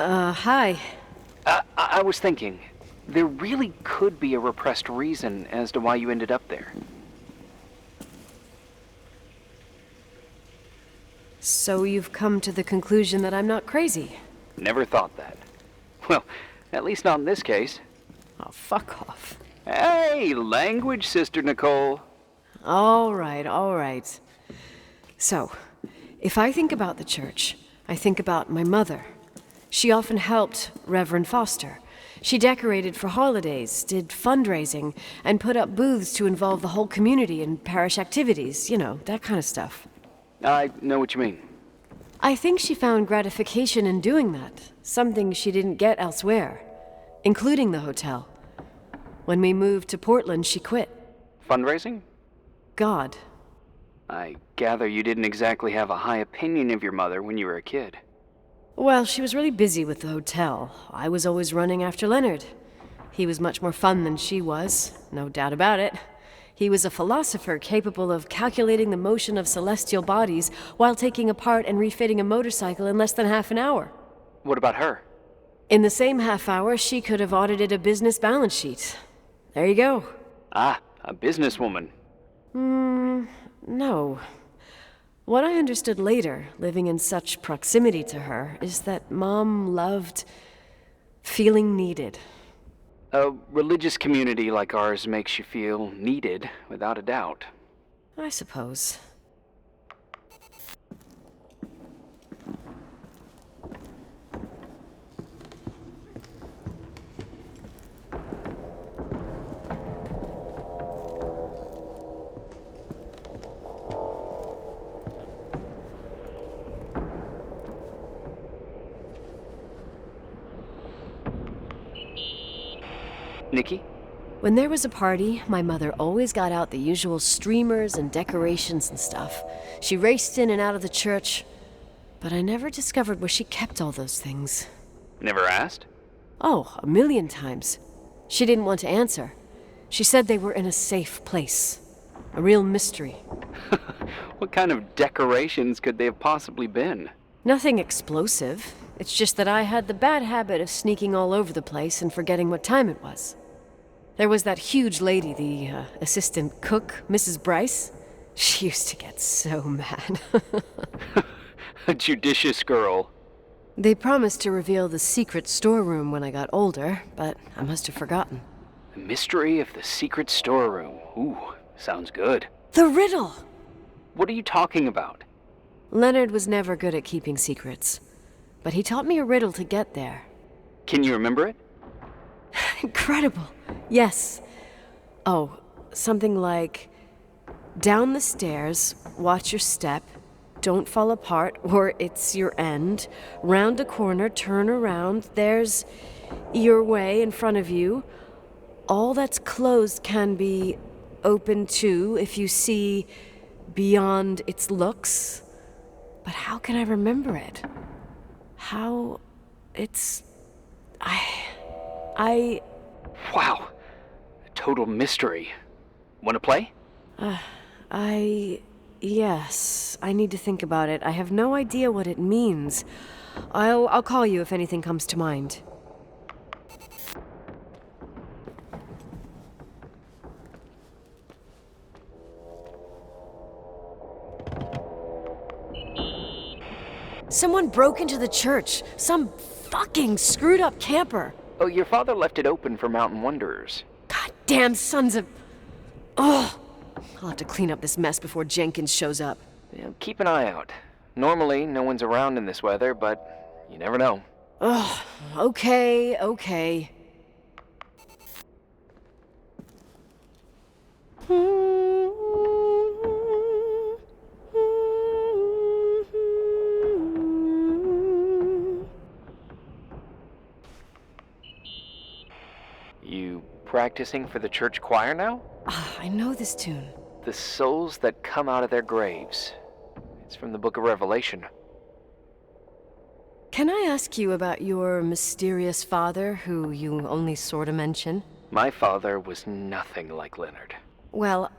Hi. I was thinking, there really could be a repressed reason as to why you ended up there. So you've come to the conclusion that I'm not crazy? Never thought that. Well, at least not in this case. Oh, fuck off. Hey, language, Sister Nicole. All right. So, if I think about the church, I think about my mother. She often helped Reverend Foster. She decorated for holidays, did fundraising, and put up booths to involve the whole community in parish activities, that kind of stuff. I know what you mean. I think she found gratification in doing that, something she didn't get elsewhere, including the hotel. When we moved to Portland, she quit. Fundraising? God. I gather you didn't exactly have a high opinion of your mother when you were a kid. Well, she was really busy with the hotel. I was always running after Leonard. He was much more fun than she was, no doubt about it. He was a philosopher capable of calculating the motion of celestial bodies while taking apart and refitting a motorcycle in less than half an hour. What about her? In the same half hour, she could have audited a business balance sheet. There you go. Ah, a businesswoman. No. What I understood later, living in such proximity to her, is that Mom loved feeling needed. A religious community like ours makes you feel needed, without a doubt. I suppose. Nikki? When there was a party, my mother always got out the usual streamers and decorations and stuff. She raced in and out of the church, but I never discovered where she kept all those things. Never asked? Oh, 1,000,000 times. She didn't want to answer. She said they were in a safe place. A real mystery. What kind of decorations could they have possibly been? Nothing explosive. It's just that I had the bad habit of sneaking all over the place and forgetting what time it was. There was that huge lady, the assistant cook, Mrs. Bryce. She used to get so mad. A judicious girl. They promised to reveal the secret storeroom when I got older, but I must have forgotten. The mystery of the secret storeroom. Ooh, sounds good. The riddle! What are you talking about? Leonard was never good at keeping secrets, but he taught me a riddle to get there. Can you remember it? Incredible. Yes. Oh, something like, down the stairs, watch your step, don't fall apart or it's your end, round a corner, turn around, there's your way in front of you. All that's closed can be open too if you see beyond its looks. But how can I remember it? How it's... I... Wow. A total mystery. Want to play? Yes, I need to think about it. I have no idea what it means. I'll call you if anything comes to mind. Someone broke into the church. Some fucking screwed up camper. Oh, your father left it open for mountain wanderers. Goddamn sons of... Ugh. I'll have to clean up this mess before Jenkins shows up. Yeah, keep an eye out. Normally, no one's around in this weather, but you never know. Ugh. Okay. You practicing for the church choir now? I know this tune. The souls that come out of their graves. It's from the book of Revelation. Can I ask you about your mysterious father, who you only sort of mention? My father was nothing like Leonard. Well,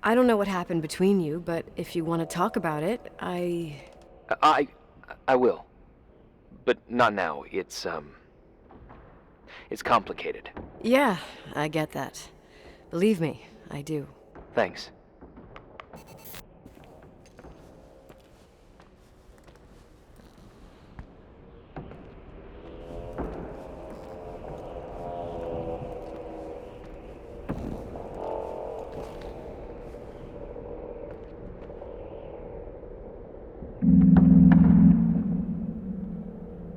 I don't know what happened between you, but if you want to talk about it, I will. but not now. It's complicated. Yeah, I get that. Believe me, I do. Thanks.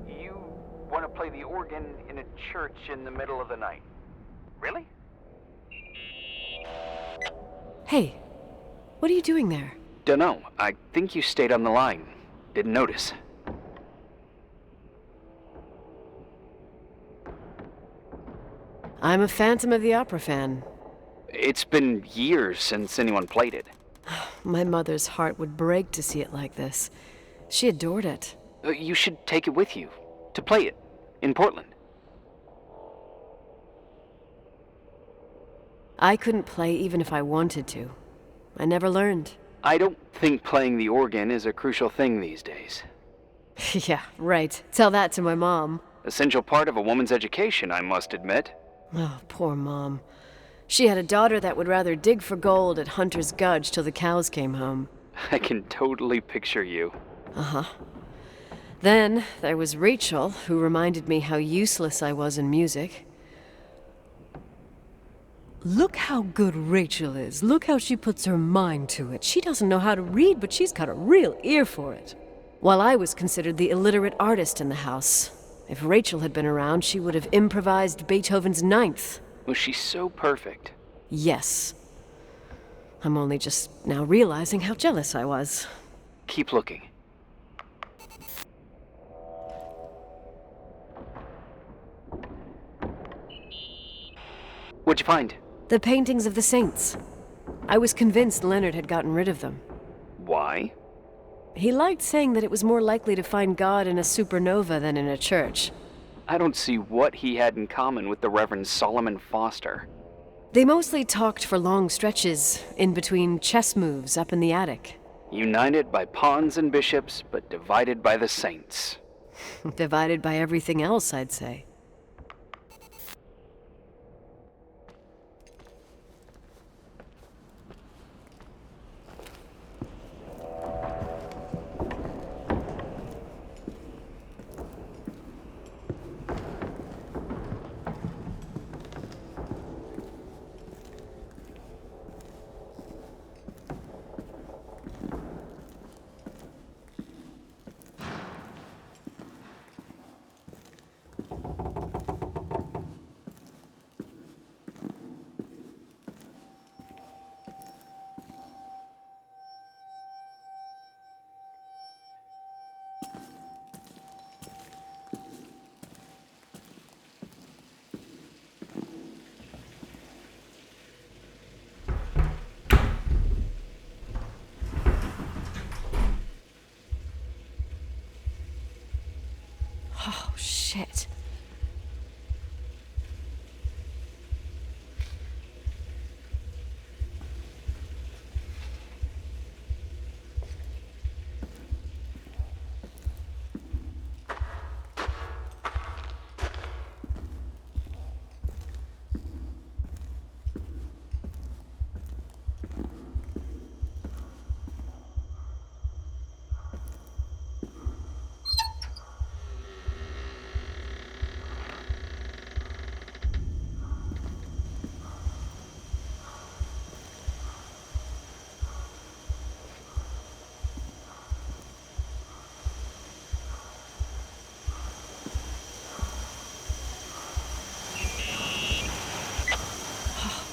You want to play the organ in a church in the middle of the night? Really? Hey, what are you doing there? Dunno. I think you stayed on the line. Didn't notice. I'm a Phantom of the Opera fan. It's been years since anyone played it. My mother's heart would break to see it like this. She adored it. You should take it with you. To play it. In Portland. I couldn't play even if I wanted to. I never learned. I don't think playing the organ is a crucial thing these days. Yeah, right. Tell that to my mom. Essential part of a woman's education, I must admit. Oh, poor Mom. She had a daughter that would rather dig for gold at Hunter's Gulch till the cows came home. I can totally picture you. Uh-huh. Then there was Rachel, who reminded me how useless I was in music. Look how good Rachel is. Look how she puts her mind to it. She doesn't know how to read, but she's got a real ear for it. While I was considered the illiterate artist in the house. If Rachel had been around, she would have improvised Beethoven's Ninth. Was she so perfect? Yes. I'm only just now realizing how jealous I was. Keep looking. What'd you find? The paintings of the saints. I was convinced Leonard had gotten rid of them. Why? He liked saying that it was more likely to find God in a supernova than in a church. I don't see what he had in common with the Reverend Solomon Foster. They mostly talked for long stretches, in between chess moves up in the attic. United by pawns and bishops, but divided by the saints. Divided by everything else, I'd say. Oh, shit.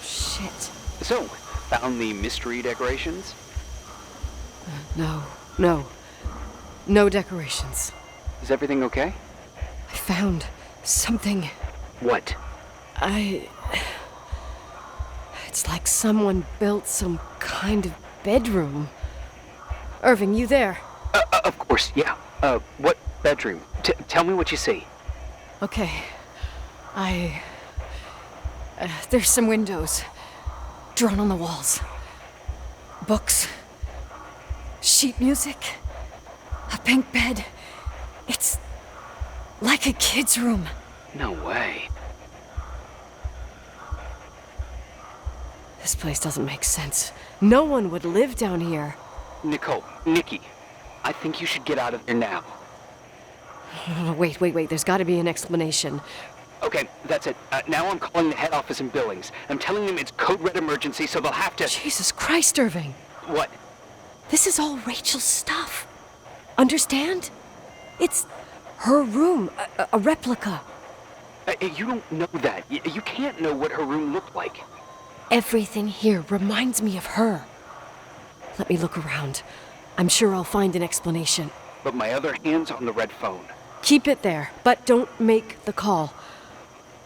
Shit. So, found the mystery decorations? No. No decorations. Is everything okay? I found something. What? It's like someone built some kind of bedroom. Irving, you there? Of course, yeah. What bedroom? Tell me what you see. Okay. There's some windows. Drawn on the walls. Books. Sheet music. A pink bed. It's Like a kid's room. No way. This place doesn't make sense. No one would live down here. Nikki, I think you should get out of there now. Wait. There's got to be an explanation. Okay, that's it. Now I'm calling the head office in Billings. I'm telling them it's code red emergency, so they'll have to... Jesus Christ, Irving. What? This is all Rachel's stuff. Understand? It's her room, a replica. You don't know that. You can't know what her room looked like. Everything here reminds me of her. Let me look around. I'm sure I'll find an explanation. But my other hand's on the red phone. Keep it there, but don't make the call.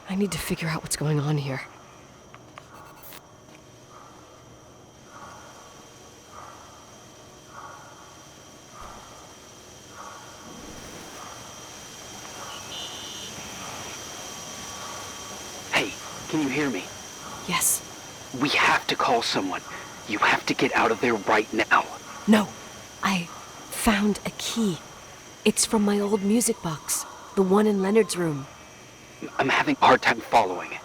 I need to figure out what's going on here. Hey, can you hear me? Yes. We have to call someone. You have to get out of there right now. No. I found a key. It's from my old music box, the one in Leonard's room. I'm having a hard time following.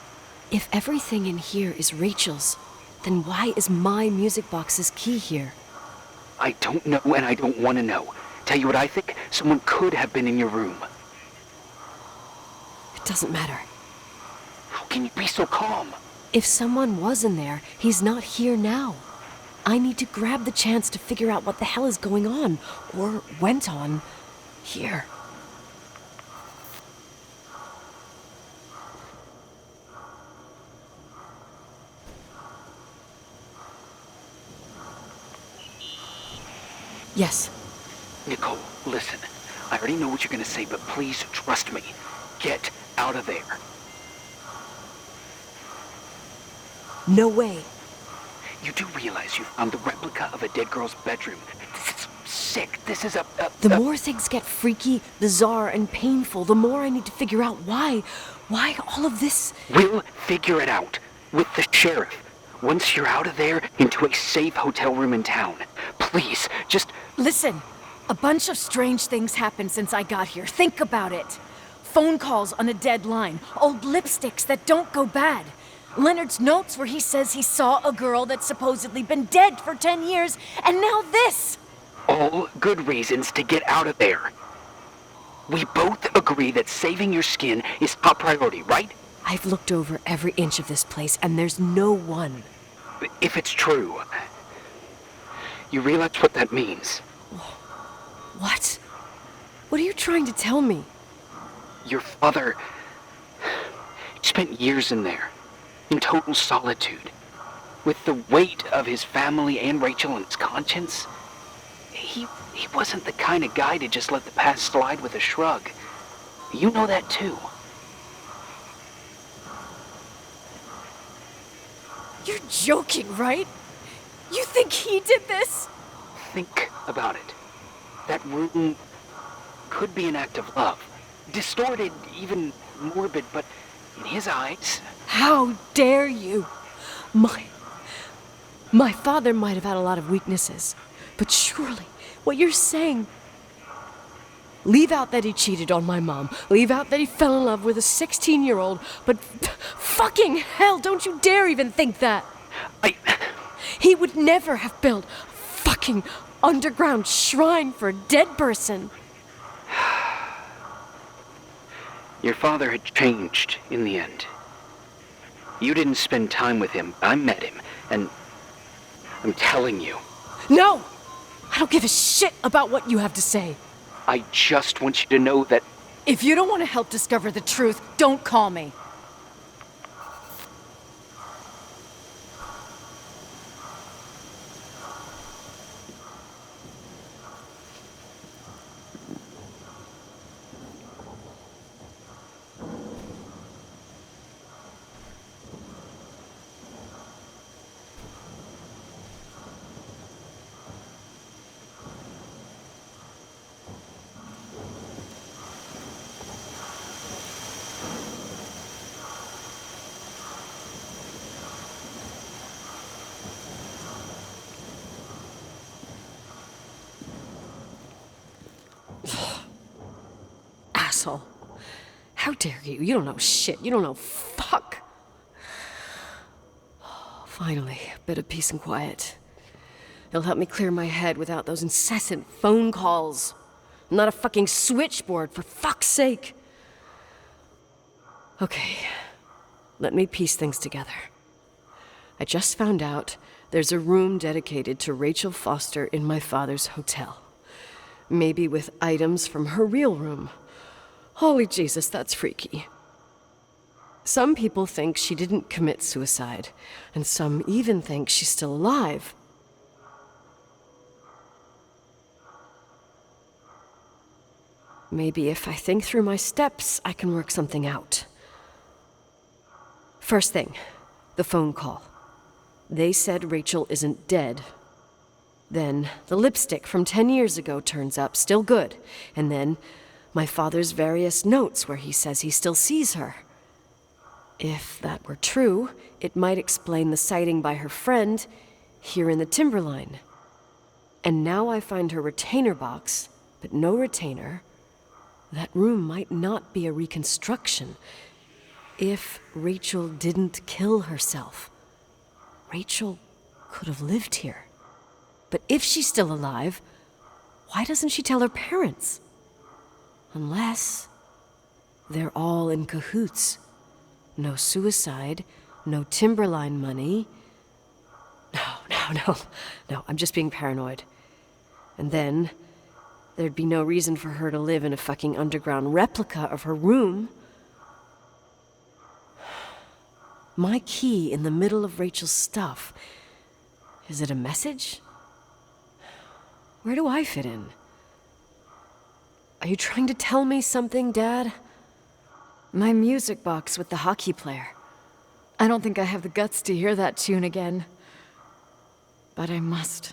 If everything in here is Rachel's, then why is my music box's key here? I don't know and I don't want to know. Tell you what I think? Someone could have been in your room. It doesn't matter. How can you be so calm? If someone was in there, he's not here now. I need to grab the chance to figure out what the hell is going on, or went on, here. Yes. Nicole, listen. I already know what you're gonna say, but please trust me. Get out of there. No way. You do realize you found the replica of a dead girl's bedroom. This is sick. This is The more things get freaky, bizarre, and painful, the more I need to figure out why all of this... We'll figure it out. With the sheriff. Once you're out of there, into a safe hotel room in town. Please, just... Listen, a bunch of strange things happened since I got here. Think about it. Phone calls on a dead line, old lipsticks that don't go bad. Leonard's notes where he says he saw a girl that's supposedly been dead for 10 years, and now this! All good reasons to get out of there. We both agree that saving your skin is top priority, right? I've looked over every inch of this place, and there's no one. If it's true, you realize what that means. What? What are you trying to tell me? Your father spent years in there, in total solitude. With the weight of his family and Rachel on his conscience, he wasn't the kind of guy to just let the past slide with a shrug. You know that too. You're joking, right? You think he did this? Think about it. That room could be an act of love. Distorted, even morbid, but in his eyes... How dare you? My father might have had a lot of weaknesses, but surely what you're saying... Leave out that he cheated on my mom. Leave out that he fell in love with a 16-year-old, but fucking hell, don't you dare even think that. He would never have built a fucking underground shrine for a dead person. Your father had changed in the end. You didn't spend time with him. I met him, and I'm telling you. No! I don't give a shit about what you have to say. I just want you to know that... If you don't want to help discover the truth, don't call me. Asshole. How dare you? You don't know shit. You don't know fuck. Finally, a bit of peace and quiet. It'll help me clear my head without those incessant phone calls. I'm not a fucking switchboard, for fuck's sake. Okay, let me piece things together. I just found out there's a room dedicated to Rachel Foster in my father's hotel. Maybe with items from her real room. Holy Jesus, that's freaky. Some people think she didn't commit suicide, and some even think she's still alive. Maybe if I think through my steps, I can work something out. First thing, the phone call. They said Rachel isn't dead. Then the lipstick from 10 years ago turns up, still good. And then my father's various notes where he says he still sees her. If that were true, it might explain the sighting by her friend here in the timberline. And now I find her retainer box, but no retainer. That room might not be a reconstruction. If Rachel didn't kill herself, Rachel could have lived here. But if she's still alive, why doesn't she tell her parents? Unless they're all in cahoots. No suicide, no timberline money. No, I'm just being paranoid. And then there'd be no reason for her to live in a fucking underground replica of her room. My key in the middle of Rachel's stuff. Is it a message? Where do I fit in? Are you trying to tell me something, Dad? My music box with the hockey player. I don't think I have the guts to hear that tune again. But I must.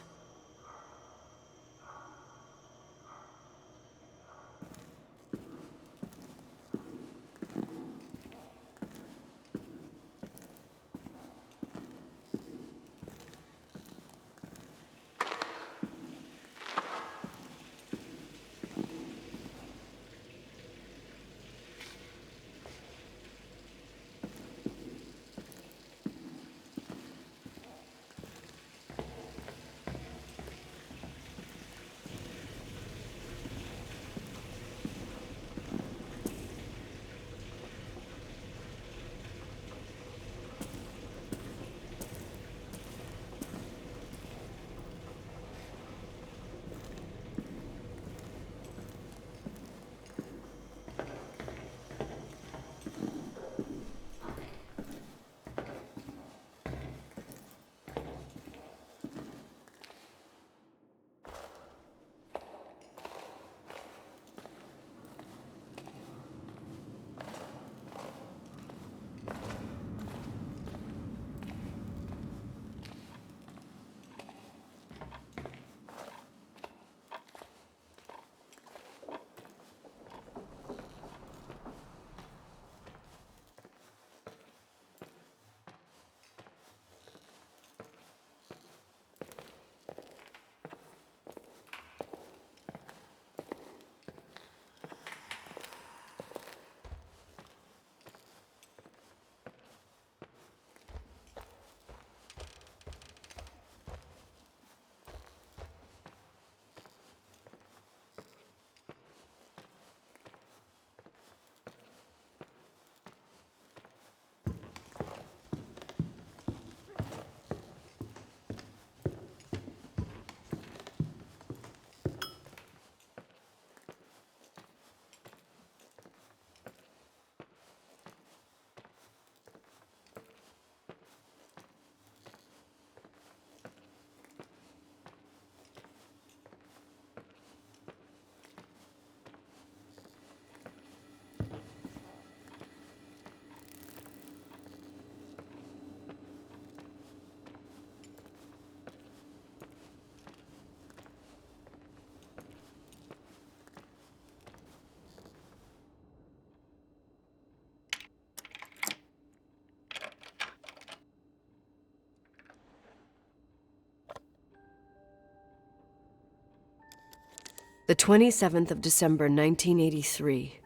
The 27th of December, 1983.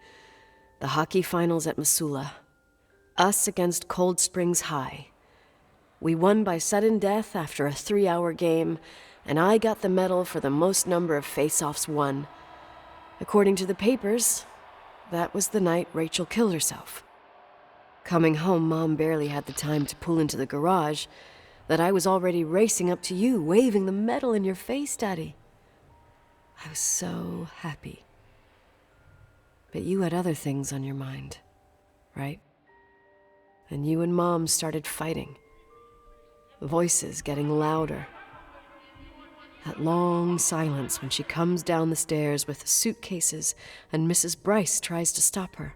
The hockey finals at Missoula. Us against Cold Springs High. We won by sudden death after a 3-hour game, and I got the medal for the most number of face-offs won. According to the papers, that was the night Rachel killed herself. Coming home, Mom barely had the time to pull into the garage that I was already racing up to you, waving the medal in your face, Daddy. I was so happy. But you had other things on your mind, right? And you and Mom started fighting. Voices getting louder. That long silence when she comes down the stairs with the suitcases and Mrs. Bryce tries to stop her.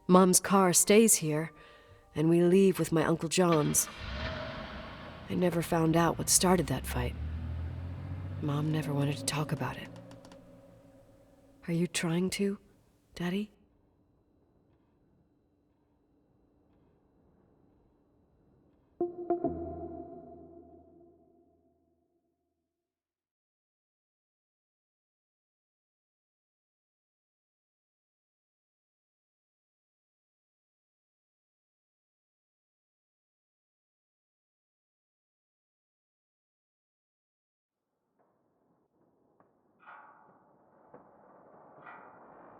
Mom's car stays here, and we leave with my Uncle John's. I never found out what started that fight. Mom never wanted to talk about it. Are you trying to, Daddy?